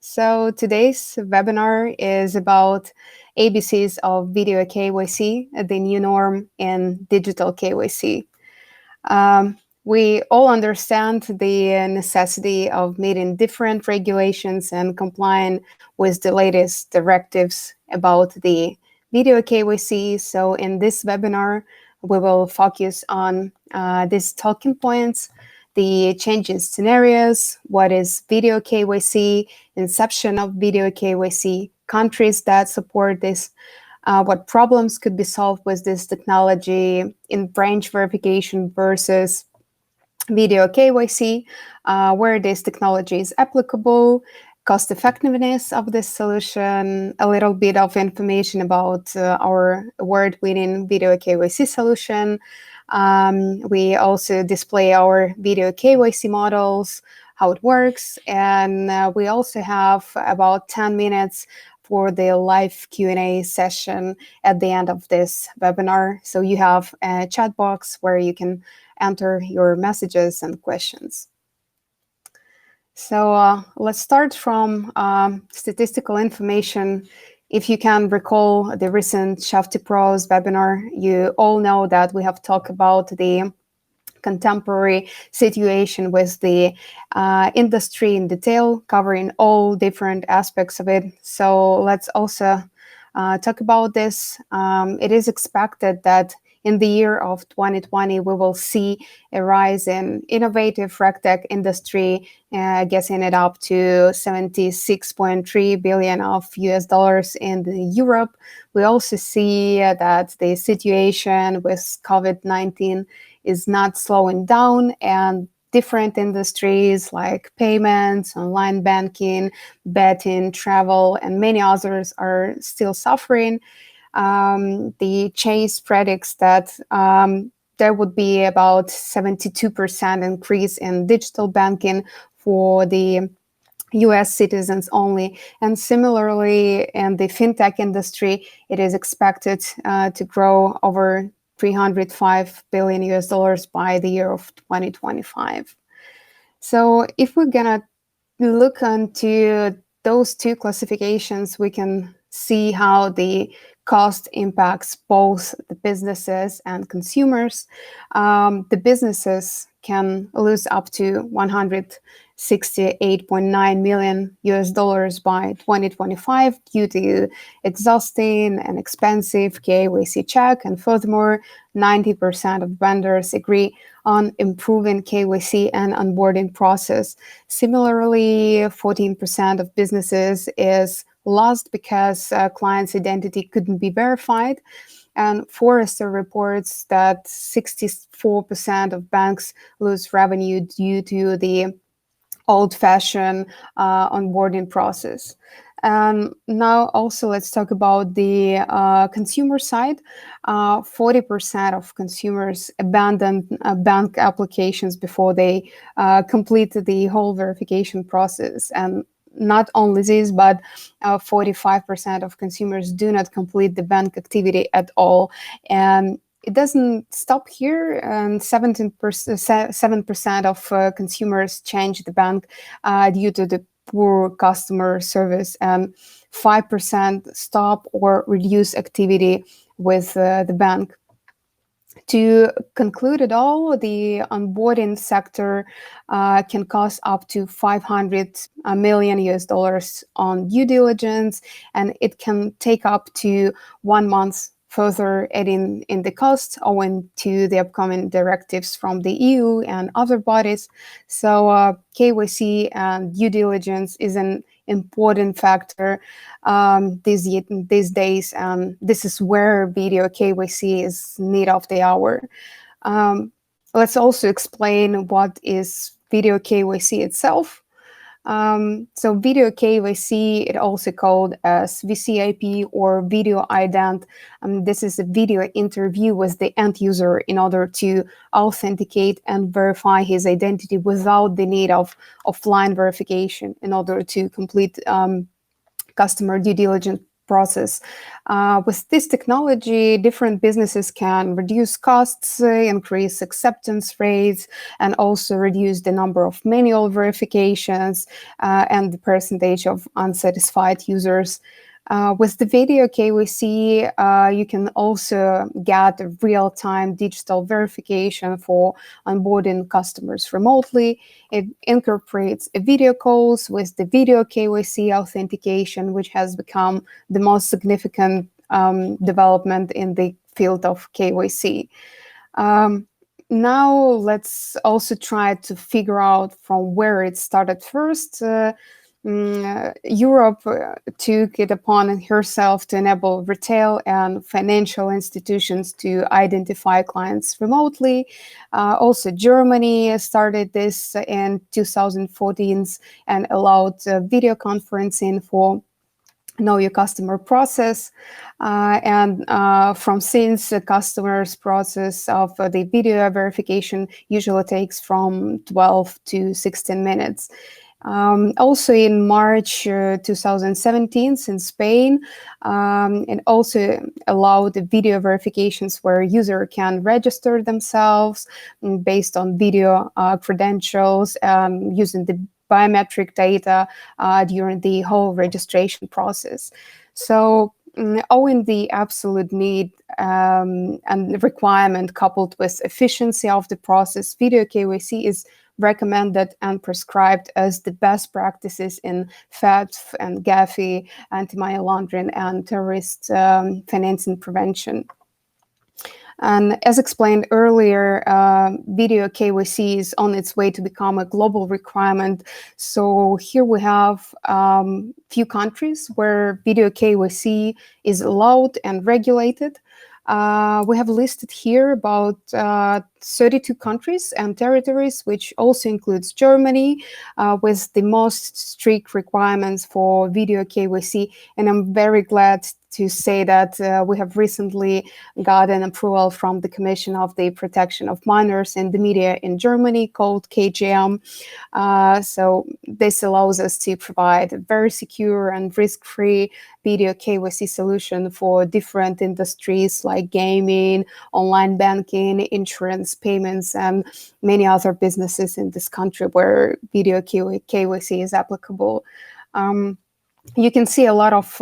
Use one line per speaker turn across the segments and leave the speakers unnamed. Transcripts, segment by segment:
So today's webinar is about ABCs of video KYC, the new norm in digital KYC. We all understand the necessity of meeting different regulations and complying with the latest directives about the video KYC. So in this webinar, we will focus on these talking points, the changing scenarios, what is video KYC, inception of video KYC, countries that support this, what problems could be solved with this technology in branch verification versus video KYC, where this technology is applicable, cost effectiveness of this solution, a little bit of information about our award-winning video KYC solution. We also display our video KYC models, how it works, and we also have about 10 minutes for the live Q&A session at the end of this webinar. So you have a chat box where you can enter your messages and questions. So let's start from statistical information. If you can recall the recent Shufti Pro's webinar, you all know that we have talked about the contemporary situation with the industry in detail, covering all different aspects of it. So let's also talk about this. It is expected that in the year of 2020, we will see a rise in innovative RegTech industry, getting it up to 76.3 billion of US dollars in Europe. We also see that the situation with COVID-19 is not slowing down, and different industries like payments, online banking, betting, travel, and many others are still suffering. The Chase predicts that there would be about 72% increase in digital banking for the US citizens only. And similarly, in the fintech industry, it is expected to grow over 305 billion US dollars by the year of 2025. So if we're gonna look into those two classifications, we can see how the cost impacts both the businesses and consumers. The businesses can lose up to 168.9 million US dollars by 2025 due to exhausting and expensive KYC check. And furthermore, 90% of vendors agree on improving KYC and onboarding process. Similarly, 14% of businesses is lost because client's identity couldn't be verified. And Forrester reports that 64% of banks lose revenue due to the old-fashioned onboarding process. Now also let's talk about the consumer side. 40% of consumers abandon bank applications before they complete the whole verification process. And not only this, but 45% of consumers do not complete the bank activity at all. And it doesn't stop here. And 7% of consumers change the bank due to the poor customer service, and 5% stop or reduce activity with the bank. To conclude it all, the onboarding sector can cost up to 500 million US dollars on due diligence, and it can take up to 1 month, further adding in the cost owing to the upcoming directives from the EU and other bodies. So KYC and due diligence is an important factor these days, and this is where video KYC is need of the hour. Let's also explain what is video KYC itself. So video KYC, it also called as VCIP or video ident. This is a video interview with the end user in order to authenticate and verify his identity without the need of offline verification in order to complete customer due diligence process. With this technology, different businesses can reduce costs, increase acceptance rates, and also reduce the number of manual verifications and the percentage of unsatisfied users. With the video KYC, you can also get a real-time digital verification for onboarding customers remotely. It incorporates video calls with the video KYC authentication, which has become the most significant development in the field of KYC. Now let's also try to figure out from where it started first. Europe took it upon herself to enable retail and financial institutions to identify clients remotely. Also, Germany started this in 2014 and allowed video conferencing for know your customer process, and from since the customer's process of the video verification usually takes from 12 to 16 minutes. Also in March 2017 in Spain, it also allowed the video verifications where a user can register themselves based on video credentials using the biometric data during the whole registration process. So owing the absolute need and the requirement coupled with efficiency of the process, video KYC is recommended and prescribed as the best practices in FATF and GAFI, anti-money laundering and terrorist financing prevention. And as explained earlier, video KYC is on its way to become a global requirement. So here we have few countries where video KYC is allowed and regulated. We have listed here about 32 countries and territories, which also includes Germany, with the most strict requirements for video KYC. And I'm very glad to say that we have recently gotten approval from the Commission of the Protection of Minors in the Media in Germany, called KGM. So this allows us to provide a very secure and risk-free video KYC solution for different industries like gaming, online banking, insurance, payments, and many other businesses in this country where video KYC is applicable. You can see a lot of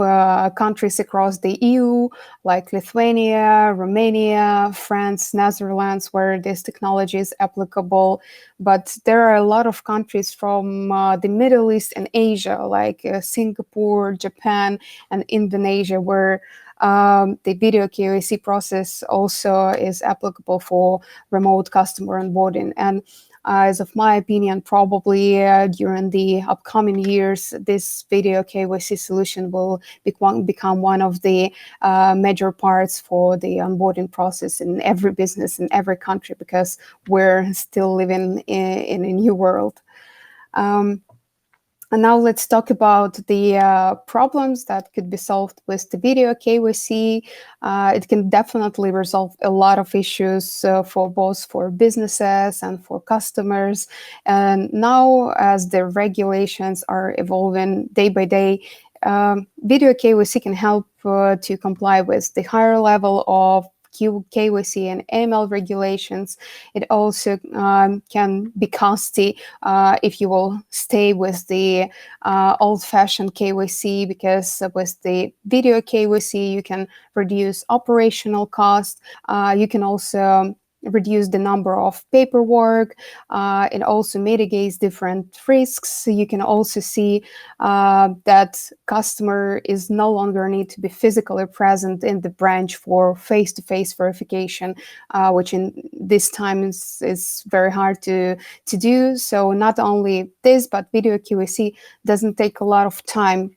countries across the EU, like Lithuania, Romania, France, Netherlands, where this technology is applicable. But there are a lot of countries from the Middle East and Asia, like Singapore, Japan, and Indonesia, where the video KYC process also is applicable for remote customer onboarding. And as of my opinion, probably during the upcoming years, this video KYC solution will become one of the major parts for the onboarding process in every business in every country, because we're still living in a new world. And now let's talk about the problems that could be solved with the video KYC. It can definitely resolve a lot of issues for both for businesses and for customers. And now, as the regulations are evolving day by day, video KYC can help to comply with the higher level of KYC and AML regulations. It also can be costly if you will stay with the old-fashioned KYC, because with the video KYC you can reduce operational costs. You can also reduce the number of paperwork. It also mitigates different risks. You can also see that customer is no longer need to be physically present in the branch for face-to-face verification, which in this time is very hard to do. So not only this, but video KYC doesn't take a lot of time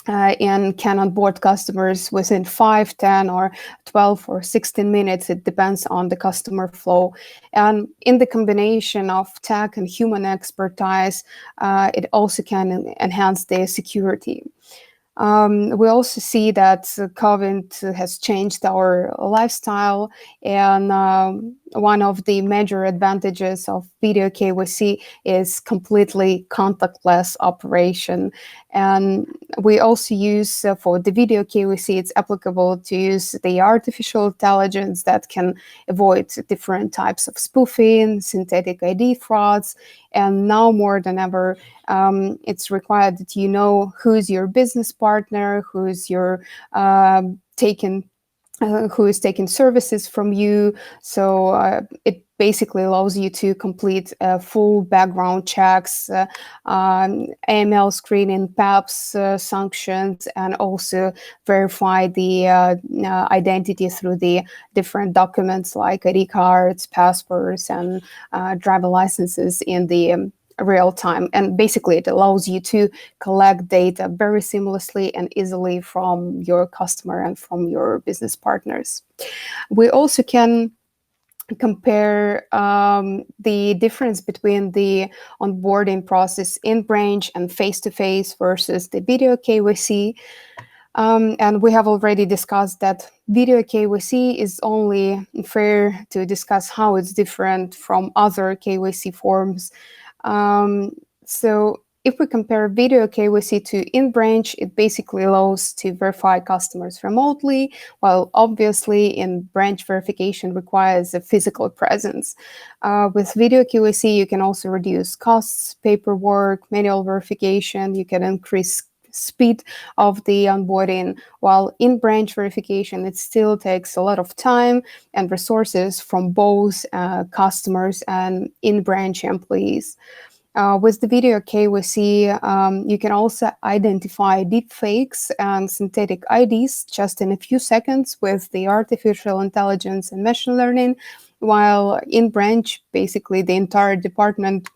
and can onboard customers within 5, 10, or 12 or 16 minutes. It depends on the customer flow. And in the combination of tech and human expertise, it also can enhance their security. We also see that COVID has changed our lifestyle, and one of the major advantages of video KYC is completely contactless operation. And we also use for the video KYC, it's applicable to use the artificial intelligence that can avoid different types of spoofing, synthetic ID frauds, and now more than ever, it's required that you know who's your business partner, who's your who is taking services from you. So it basically allows you to complete full background checks, AML screening, PAPS sanctions, and also verify the identity through the different documents like ID cards, passports, and driver licenses in the real time. And basically it allows you to collect data very seamlessly and easily from your customer and from your business partners. We also can compare the difference between the onboarding process in branch and face-to-face versus the video KYC. And we have already discussed that video KYC is only fair to discuss how it's different from other KYC forms. So if we compare video KYC to in-branch, it basically allows to verify customers remotely, while obviously in-branch verification requires a physical presence. With video KYC, you can also reduce costs, paperwork, manual verification, you can increase speed of the onboarding, while in-branch verification, it still takes a lot of time and resources from both customers and in-branch employees. With the video KYC, you can also identify deepfakes and synthetic IDs just in a few seconds with the artificial intelligence and machine learning, while in-branch, basically the entire department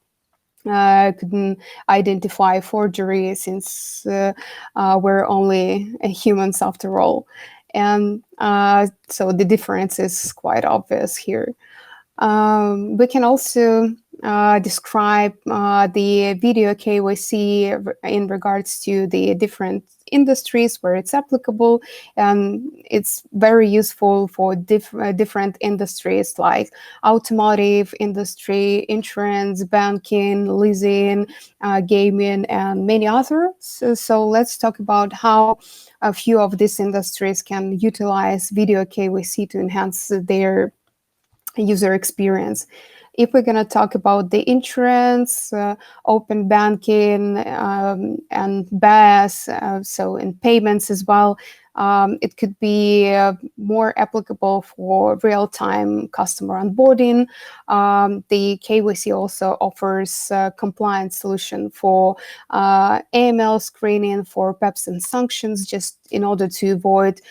couldn't identify forgery, since we're only humans after all. And so the difference is quite obvious here. We can also describe the video KYC in regards to the different industries where it's applicable, and it's very useful for different industries like automotive industry, insurance, banking, leasing, gaming, and many others. So let's talk about how a few of these industries can utilize video KYC to enhance their user experience. If we're going to talk about the insurance, open banking, and BaaS, so in payments as well, it could be more applicable for real-time customer onboarding. The KYC also offers a compliance solution for AML screening, for PEPs and sanctions, just in order to avoid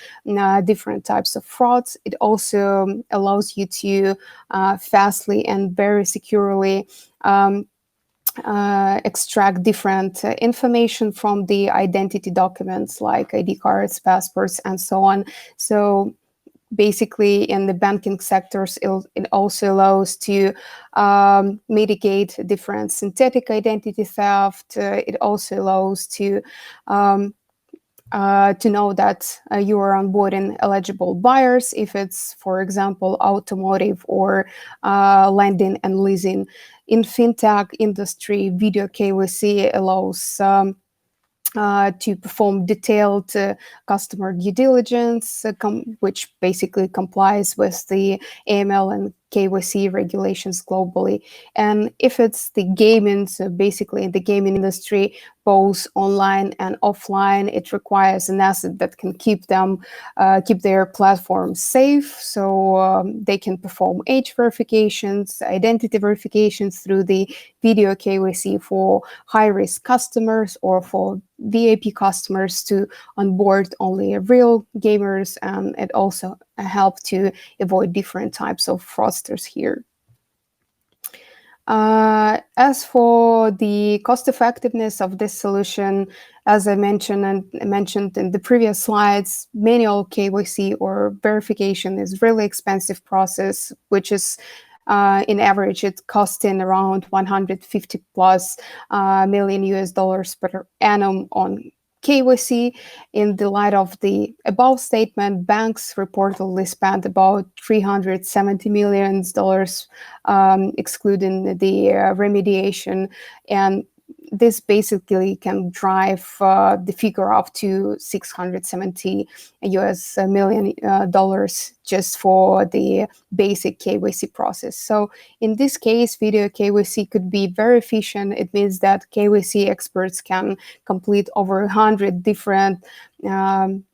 different types of frauds. It also allows you to fastly and very securely extract different information from the identity documents like ID cards, passports, and so on. So basically in the banking sectors, it also allows to mitigate different synthetic identity theft. It also allows to know that you are onboarding eligible buyers if it's, for example, automotive or lending and leasing. In fintech industry, video KYC allows to perform detailed customer due diligence, which basically complies with the AML and KYC regulations globally. And if it's the gaming, so basically in the gaming industry, both online and offline, it requires an asset that can keep their platforms safe, so they can perform age verifications, identity verifications through the video KYC for high-risk customers or for VIP customers to onboard only real gamers, and it also helps to avoid different types of fraudsters here. As for the cost effectiveness of this solution, as I mentioned in the previous slides, manual KYC or verification is really expensive process, which is in average, it's costing around 150 plus million US dollars per annum on KYC. In the light of the above statement, banks reportedly spent about $370 million, excluding the remediation, and this basically can drive the figure up to $670 million just for the basic KYC process. So in this case, video KYC could be very efficient. It means that KYC experts can complete over 100 different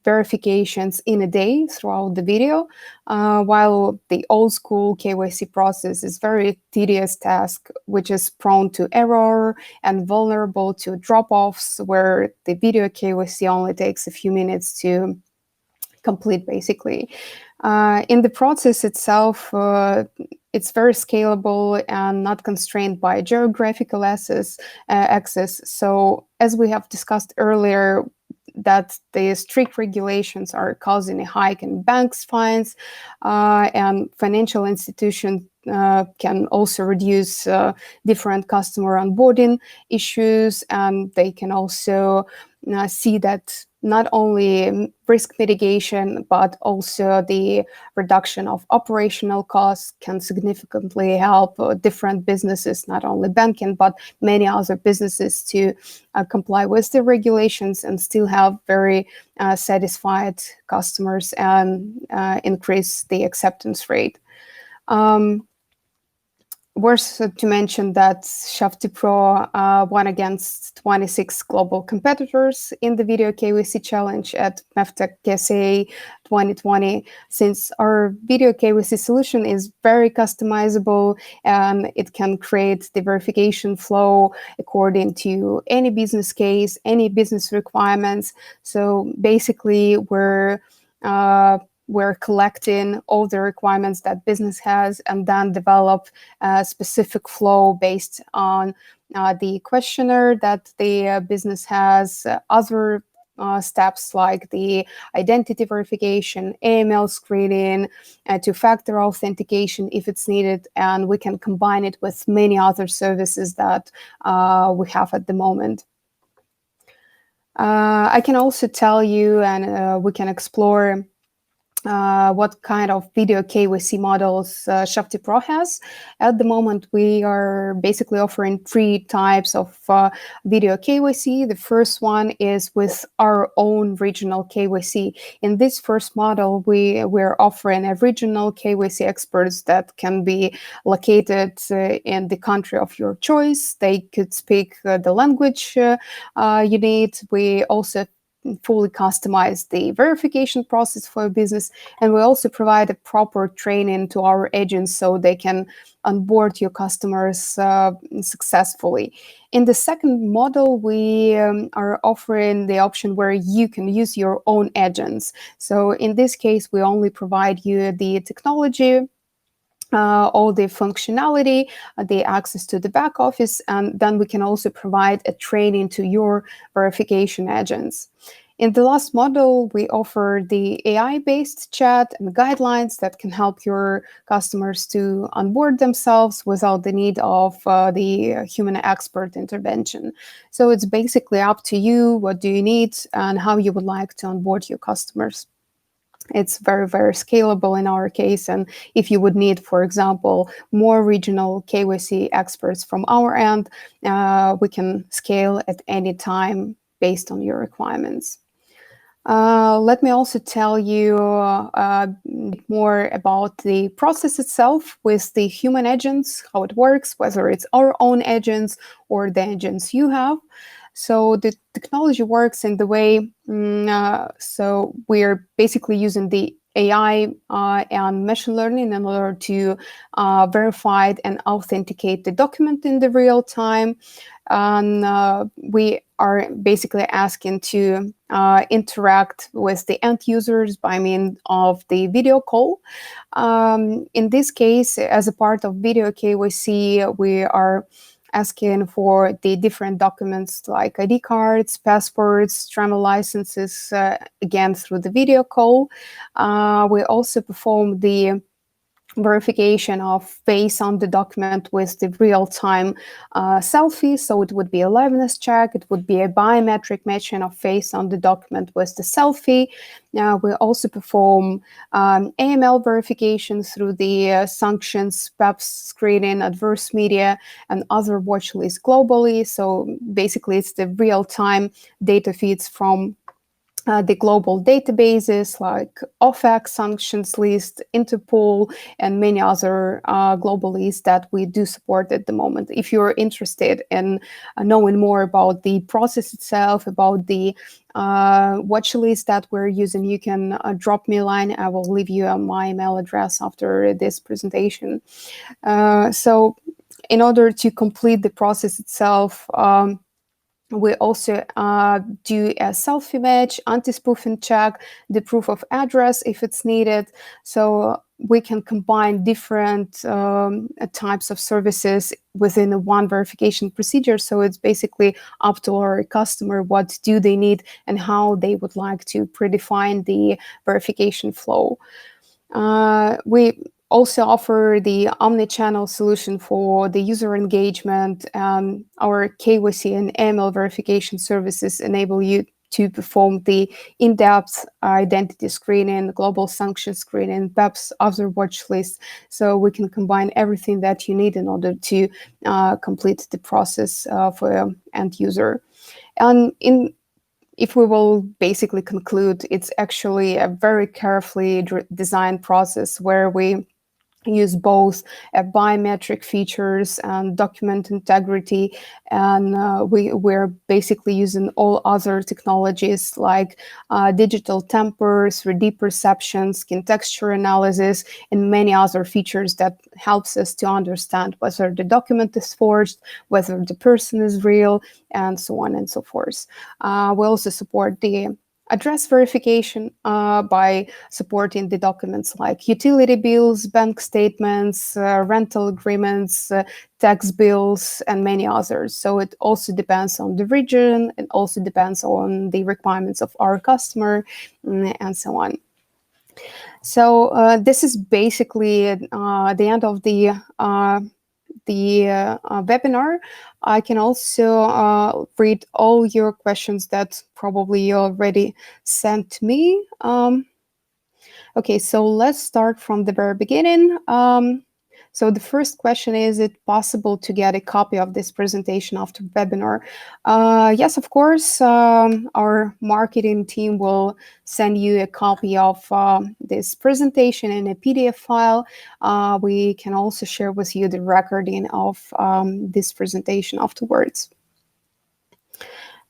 verifications in a day throughout the video, while the old school KYC process is very tedious task, which is prone to error and vulnerable to drop-offs, where the video KYC only takes a few minutes to complete, basically. In the process itself, it's very scalable and not constrained by geographical access. So as we have discussed earlier, that the strict regulations are causing a hike in banks' fines, and financial institutions can also reduce different customer onboarding issues, and they can also see that not only risk mitigation, but also the reduction of operational costs can significantly help different businesses, not only banking, but many other businesses, to comply with the regulations and still have very satisfied customers and increase the acceptance rate. Worth to mention that Shufti Pro won against 26 global competitors in the Video KYC Challenge at MEFTECH KSA 2020. Since our Video KYC solution is very customizable and it can create the verification flow according to any business case, any business requirements. So basically, we're collecting all the requirements that business has and then develop a specific flow based on the questionnaire that the business has, other steps like the identity verification, AML screening, two-factor authentication if it's needed, and we can combine it with many other services that we have at the moment. I can also tell you, and we can explore what kind of video KYC models Shufti Pro has. At the moment, we are basically offering 3 types of video KYC. The first one is with our own regional KYC. In this first model, we're offering a regional KYC experts that can be located in the country of your choice. They could speak the language you need. We also fully customize the verification process for a business, and we also provide a proper training to our agents so they can onboard your customers successfully. In the second model, we are offering the option where you can use your own agents. So in this case, we only provide you the technology, all the functionality, the access to the back office, and then we can also provide a training to your verification agents. In the last model, we offer the AI-based chat and guidelines that can help your customers to onboard themselves without the need of the human expert intervention. So it's basically up to you, what do you need and how you would like to onboard your customers. It's very, very scalable in our case. And if you would need, for example, more regional KYC experts from our end, we can scale at any time based on your requirements. Let me also tell you more about the process itself with the human agents, how it works, whether it's our own agents or the agents you have. So the technology works in the way, so we're basically using the AI and machine learning in order to verify and authenticate the document in the real time. And we are basically asking to interact with the end users by means of the video call. In this case, as a part of video KYC, we are asking for the different documents like ID cards, passports, travel licenses, again through the video call. We also perform the verification of face on the document with the real-time selfie. So it would be a liveness check. It would be a biometric matching of face on the document with the selfie. Now we also perform AML verification through the sanctions, PEPs screening, adverse media, and other watch lists globally. So basically, it's the real-time data feeds from the global databases like OFAC, sanctions list, Interpol, and many other global lists that we do support at the moment. If you're interested in knowing more about the process itself, about the watch list that we're using, you can drop me a line. I will leave you my email address after this presentation. So in order to complete the process itself, we also do a self-image, anti-spoofing check, the proof of address if it's needed. So we can combine different types of services within a one verification procedure. So it's basically up to our customer what do they need and how they would like to predefine the verification flow. We also offer the omni-channel solution for the user engagement. Our KYC and AML verification services enable you to perform the in-depth identity screening, global sanction screening, PEPs, other watch lists. So we can combine everything that you need in order to complete the process for end user. And if we will basically conclude, it's actually a very carefully designed process where we use both biometric features and document integrity, and we're basically using all other technologies like digital tempers, 3D perception, skin texture analysis, and many other features that helps us to understand whether the document is forged, whether the person is real, and so on and so forth. We also support the address verification by supporting the documents like utility bills, bank statements, rental agreements, tax bills, and many others. So it also depends on the region. It also depends on the requirements of our customer, and so on. So this is basically the end of the webinar. I can also read all your questions that probably you already sent me. Okay, so let's start from the very beginning. So the first question is it possible to get a copy of this presentation after webinar? Yes, of course. Our marketing team will send you a copy of this presentation in a PDF file. We can also share with you the recording of this presentation afterwards.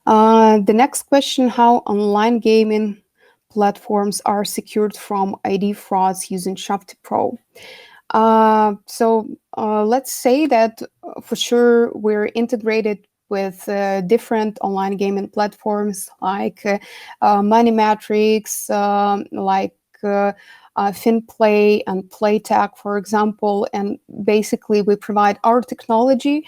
The next question, how online gaming platforms are secured from ID frauds using Shufti Pro? So let's say that for sure we're integrated with different online gaming platforms like Moneymetrics, like FinPlay and Playtech, for example, and basically we provide our technology,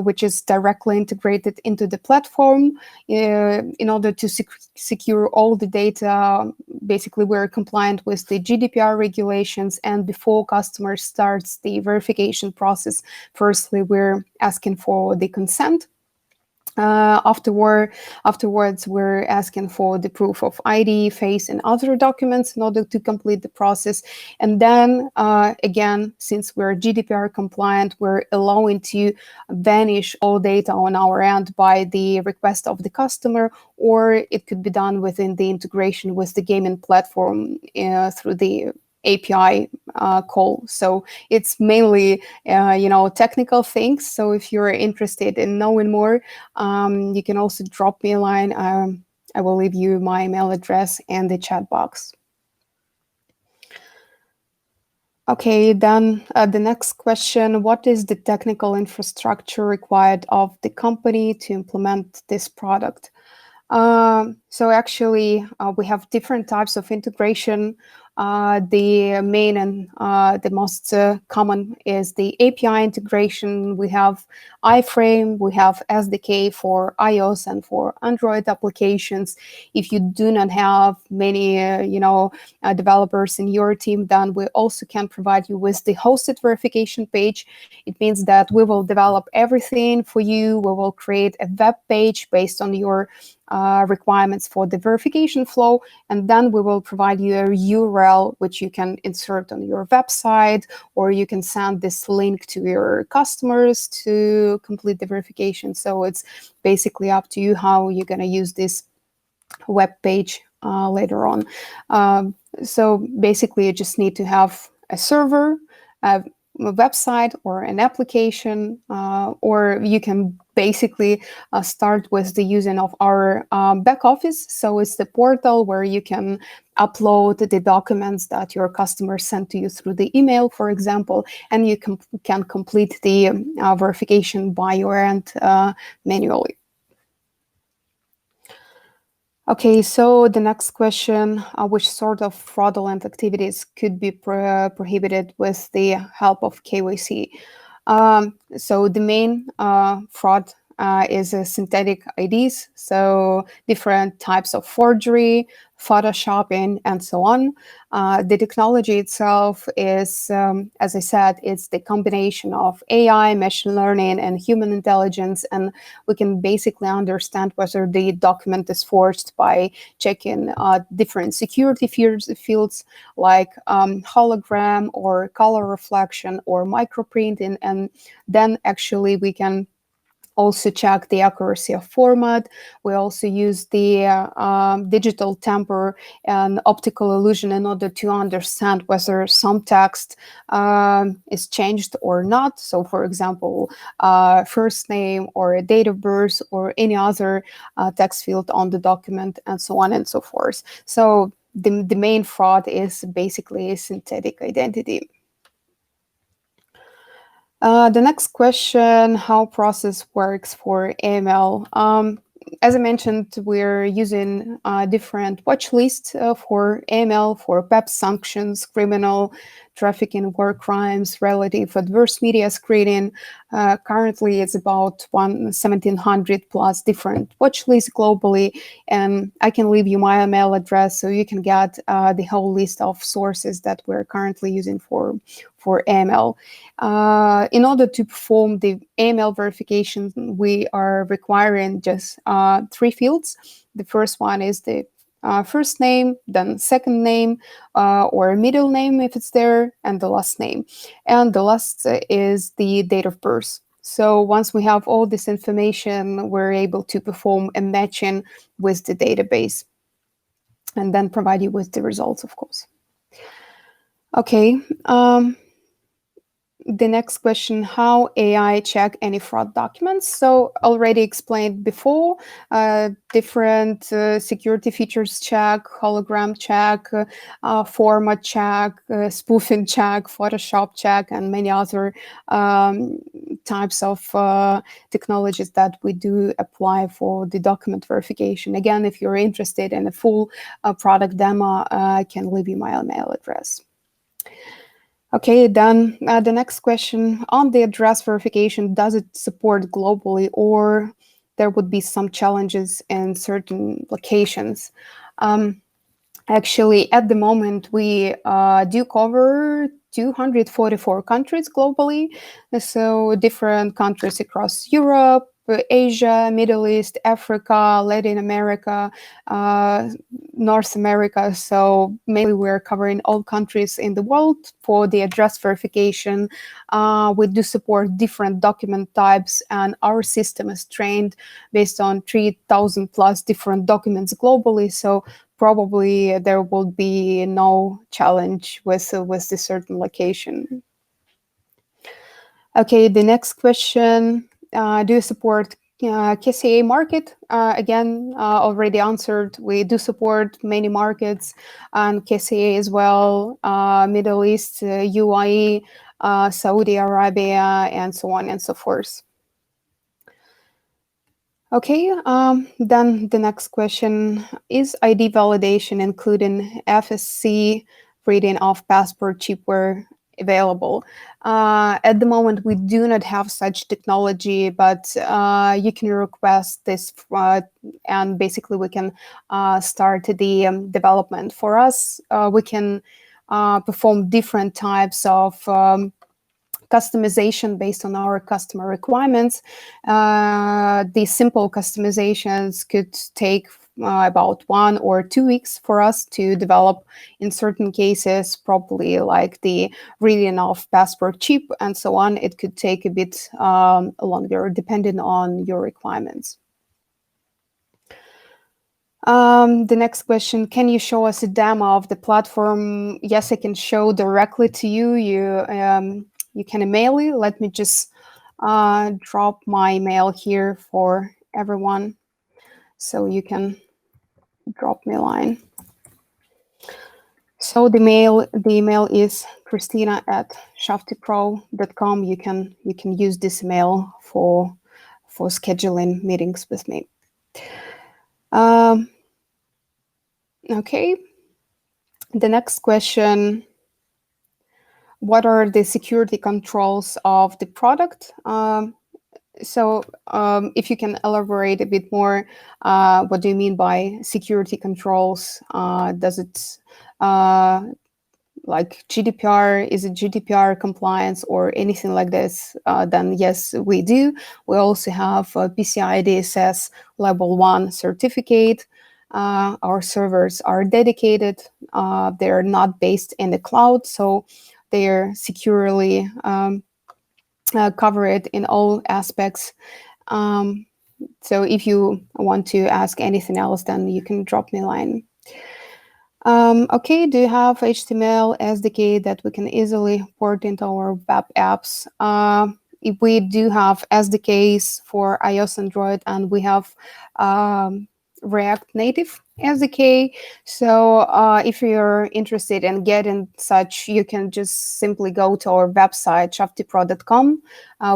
which is directly integrated into the platform in order to secure all the data. Basically, we're compliant with the GDPR regulations, and before customer starts the verification process, firstly, we're asking for the consent. Afterwards, we're asking for the proof of ID, face, and other documents in order to complete the process. And then, again, since we're GDPR compliant, we're allowing to vanish all data on our end by the request of the customer, or it could be done within the integration with the gaming platform through the API call. So it's mainly, technical things. So if you're interested in knowing more, you can also drop me a line. I will leave you my email address and the chat box. Okay, then the next question, what is the technical infrastructure required of the company to implement this product? So actually, we have different types of integration. The main and the most common is the API integration. We have iframe, we have SDK for iOS and for Android applications. If you do not have many, developers in your team, then we also can provide you with the hosted verification page. It means that we will develop everything for you. We will create a web page based on your requirements for the verification flow, and then we will provide you a URL which you can insert on your website, or you can send this link to your customers to complete the verification. So it's basically up to you how you're going to use this web page later on. So basically you just need to have a server, a website, or an application, or you can basically start with the using of our back office. So it's the portal where you can upload the documents that your customers send to you through the email, for example, and you can complete the verification by your end manually. Okay, so the next question, which sort of fraudulent activities could be prohibited with the help of KYC? So the main fraud is synthetic IDs, so different types of forgery, photoshopping, and so on. The technology itself is, as I said, it's the combination of AI, machine learning, and human intelligence, and we can basically understand whether the document is forged by checking different security fields like hologram or color reflection or microprinting, and then actually we can also check the accuracy of format. We also use the digital temper and optical illusion in order to understand whether some text is changed or not. So, for example, first name or a date of birth or any other text field on the document, and so on and so forth. So the main fraud is basically a synthetic identity. The next question, how process works for AML. As I mentioned, we're using different watch lists for AML, for PEP sanctions, criminal, trafficking, war crimes, relative adverse media screening. Currently, it's about 1,700 plus different watch lists globally, and I can leave you my email address so you can get the whole list of sources that we're currently using for AML. In order to perform the AML verification, we are requiring just 3 fields. The first one is the first name, then second name, or middle name if it's there, and the last name. And the last is the date of birth. So once we have all this information, we're able to perform a matching with the database and then provide you with the results, of course. Okay. The next question, how AI check any fraud documents? So already explained before, different security features check, hologram check, format check, spoofing check, Photoshop check, and many other types of technologies that we do apply for the document verification. Again, if you're interested in a full product demo, I can leave you my email address. Okay, then the next question, on the address verification, does it support globally, or there would be some challenges in certain locations? Actually, at the moment, we do cover 244 countries globally, so different countries across Europe, Asia, Middle East, Africa, Latin America, North America. So mainly we're covering all countries in the world for the address verification. We do support different document types, and our system is trained based on 3,000 plus different documents globally. So probably there will be no challenge with the certain location. Okay, the next question. Do you support KCA market? Again, already answered. We do support many markets, and KCA as well, Middle East, UAE, Saudi Arabia, and so on and so forth. Okay, then the next question, is ID validation including FSC reading of passport chip were available. At the moment, we do not have such technology, but you can request this and basically we can start the development. For us, we can perform different types of customization based on our customer requirements. These simple customizations could take about 1 or 2 weeks for us to develop. In certain cases, probably like the reading of passport chip and so on, it could take a bit longer depending on your requirements. The next question, can you show us a demo of the platform? Yes, I can show directly to you. You can email me. Let me just drop my email here for everyone, so you can drop me a line. So the email is kristina@shuftipro.com. You can use this email for scheduling meetings with me. Okay. The next question. What are the security controls of the product? If you can elaborate a bit more, what do you mean by security controls? Does it like GDPR? Is it GDPR compliance or anything like this? Then yes, we do. We also have a PCI DSS Level 1 certificate. Our servers are dedicated. They're not based in the cloud, so they're securely covered in all aspects. So if you want to ask anything else, then you can drop me a line. Okay, do you have HTML SDK that we can easily port into our web apps? If we do have SDKs for iOS, Android, and we have React Native SDK. So if you're interested in getting such, you can just simply go to our website, shuftipro.com.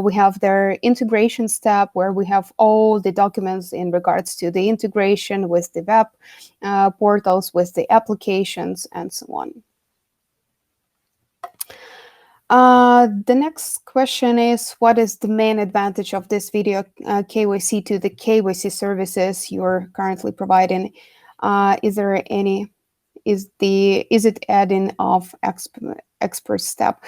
We have their integrations tab where we have all the documents in regards to the integration with the web portals, with the applications, and so on. The next question is, what is the main advantage of this video KYC to the KYC services you're currently providing? Is it adding of expert step?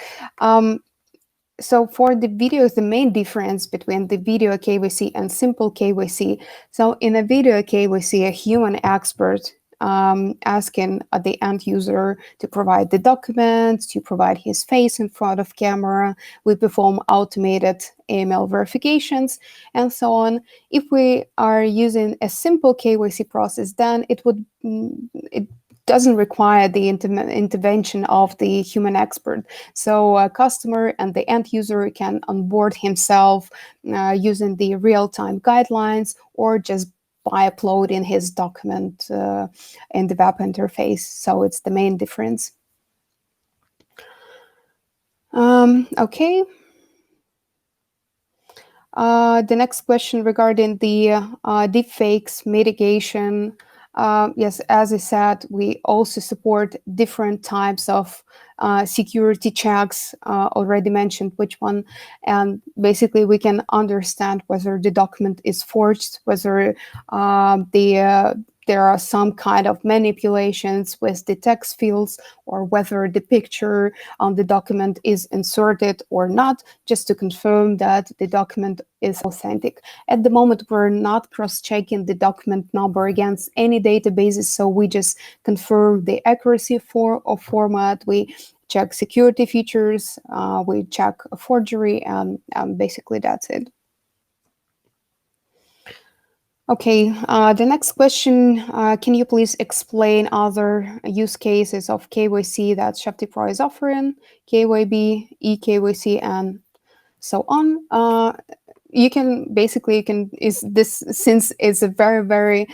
So for the videos, the main difference between the video KYC and simple KYC. So in a video KYC, a human expert asking the end user to provide the documents, to provide his face in front of camera. We perform automated AML verifications and so on. If we are using a simple KYC process, then it doesn't require the intervention of the human expert. So a customer and the end user can onboard himself using the real-time guidelines or just by uploading his document in the web interface. So it's the main difference. Okay. The next question regarding the deepfakes mitigation. Yes, as I said, we also support different types of security checks, already mentioned which one, and basically we can understand whether the document is forged, whether there are some kind of manipulations with the text fields, or whether the picture on the document is inserted or not, just to confirm that the document is authentic. At the moment, we're not cross-checking the document number against any databases, so we just confirm the accuracy of format, we check security features, we check a forgery, and basically that's it. Okay, the next question, can you please explain other use cases of KYC that Shufti Pro is offering, KYB, eKYC, and so on? Since it's a very, very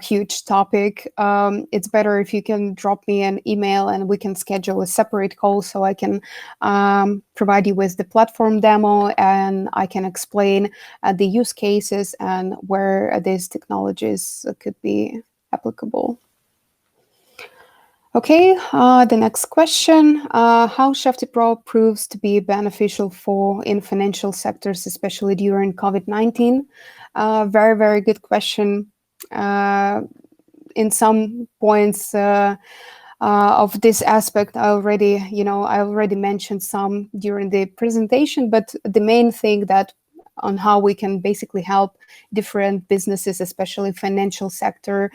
huge topic, it's better if you can drop me an email and we can schedule a separate call so I can provide you with the platform demo and I can explain the use cases and where these technologies could be applicable. Okay, the next question, how Shufti Pro proves to be beneficial in financial sectors, especially during COVID-19? Very, very good question. In some points of this aspect, I already mentioned some during the presentation, but the main thing on how we can basically help different businesses, especially financial sector,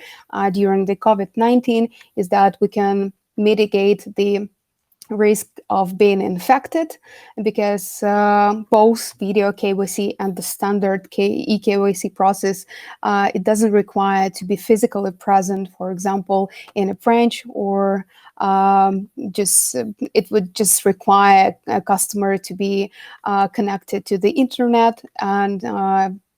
during the COVID-19 is that we can mitigate the risk of being infected, because both video KYC and the standard eKYC process, it doesn't require to be physically present, for example, in a branch, or it would just require a customer to be connected to the internet and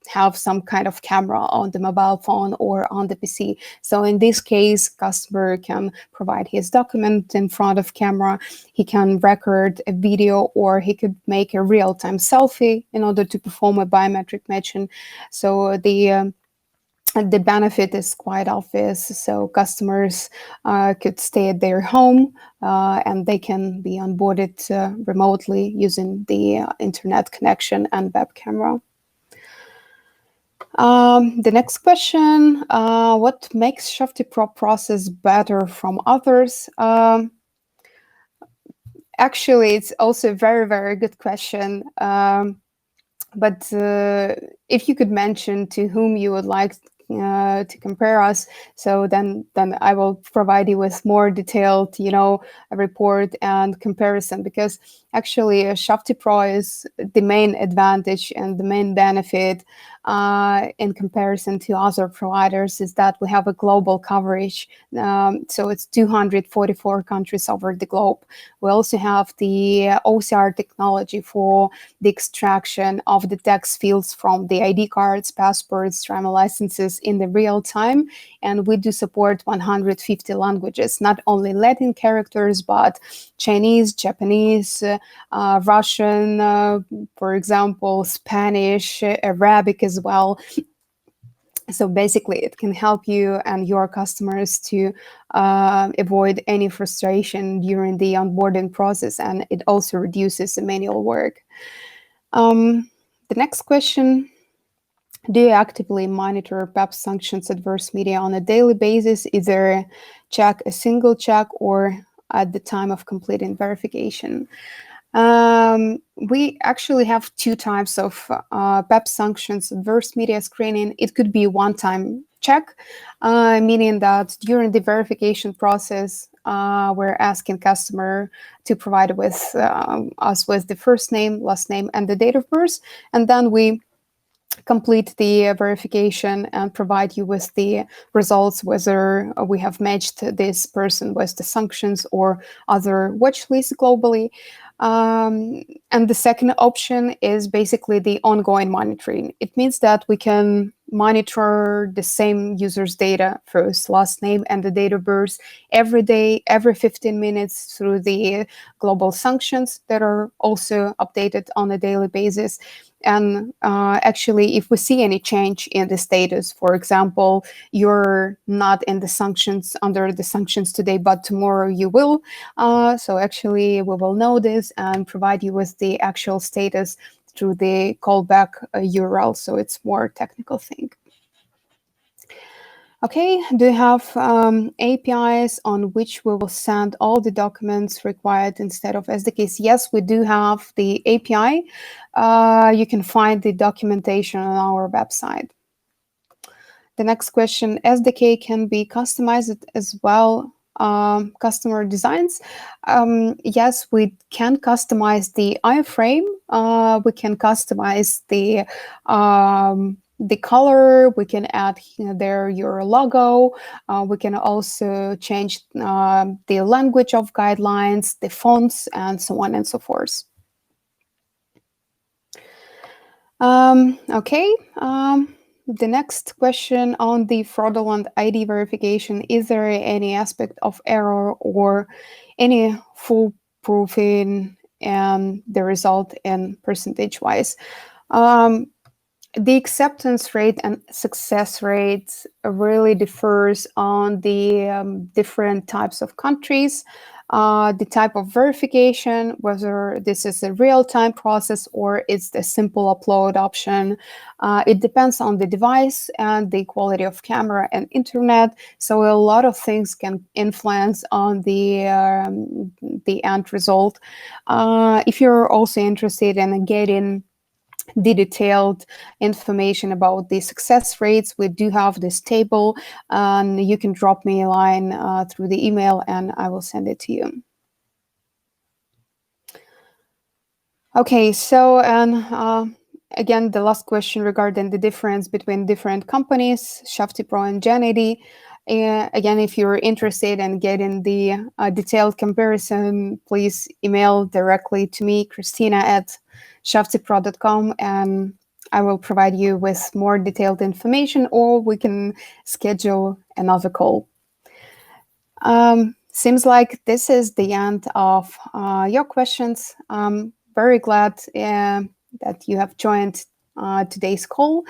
have some kind of camera on the mobile phone or on the PC. So in this case, customer can provide his document in front of camera, he can record a video, or he could make a real-time selfie in order to perform a biometric matching. So the benefit is quite obvious. So customers could stay at their home and they can be onboarded remotely using the internet connection and web camera. The next question, what makes Shufti Pro process better from others? Actually, it's also a very, very good question. But if you could mention to whom you would like to compare us, so then I will provide you with more detailed, a report and comparison, because actually Shufti Pro is the main advantage and the main benefit in comparison to other providers is that we have a global coverage. So it's 244 countries over the globe. We also have the OCR technology for the extraction of the text fields from the ID cards, passports, driver licenses in the real time. And we do support 150 languages, not only Latin characters, but Chinese, Japanese, Russian, for example, Spanish, Arabic as well. So basically, it can help you and your customers to avoid any frustration during the onboarding process, and it also reduces the manual work. The next question, do you actively monitor PEP sanctions adverse media on a daily basis, either a single check or at the time of completing verification? We actually have two types of PEP sanctions adverse media screening. It could be one-time check, meaning that during the verification process, we're asking customer to provide us with the first name, last name, and the date of birth, and then we complete the verification and provide you with the results, whether we have matched this person with the sanctions or other watch lists globally. And the second option is basically the ongoing monitoring. It means that we can monitor the same user's data, first, last name, and the date of birth every day, every 15 minutes through the global sanctions that are also updated on a daily basis. And actually, if we see any change in the status, for example, you're not in the sanctions, under the sanctions today, but tomorrow you will. So actually, we will know this and provide you with the actual status through the callback URL. So it's more technical thing. Okay, do you have APIs on which we will send all the documents required instead of SDKs? Yes, we do have the API. You can find the documentation on our website. The next question, SDK can be customized as well, customer designs. Yes, we can customize the iframe. We can customize the color, we can add there your logo. We can also change the language of guidelines, the fonts, and so on and so forth. Okay. The next question on the fraudulent ID verification, is there any aspect of error or any foolproofing and the result in percentage-wise? The acceptance rate and success rates really differs on the different types of countries, the type of verification, whether this is a real-time process or it's the simple upload option. It depends on the device and the quality of camera and internet. So a lot of things can influence on the end result. If you're also interested in getting the detailed information about the success rates, we do have this table, and you can drop me a line through the email and I will send it to you. Okay, so again, the last question regarding the difference between different companies, Shufti Pro and Gen80. Again, if you're interested in getting the detailed comparison, please email directly to me, Kristina at shuftipro.com, and I will provide you with more detailed information, or we can schedule another call. Seems like this is the end of your questions. I'm very glad that you have joined today's call.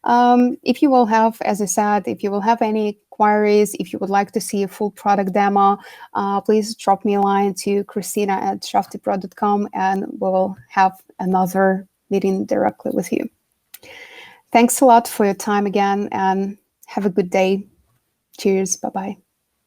If you will have, as I said, if you will have any queries, if you would like to see a full product demo, please drop me a line to Kristina at shuftipro.com and we will have another meeting directly with you. Thanks a lot for your time again and have a good day. Cheers. Bye-bye.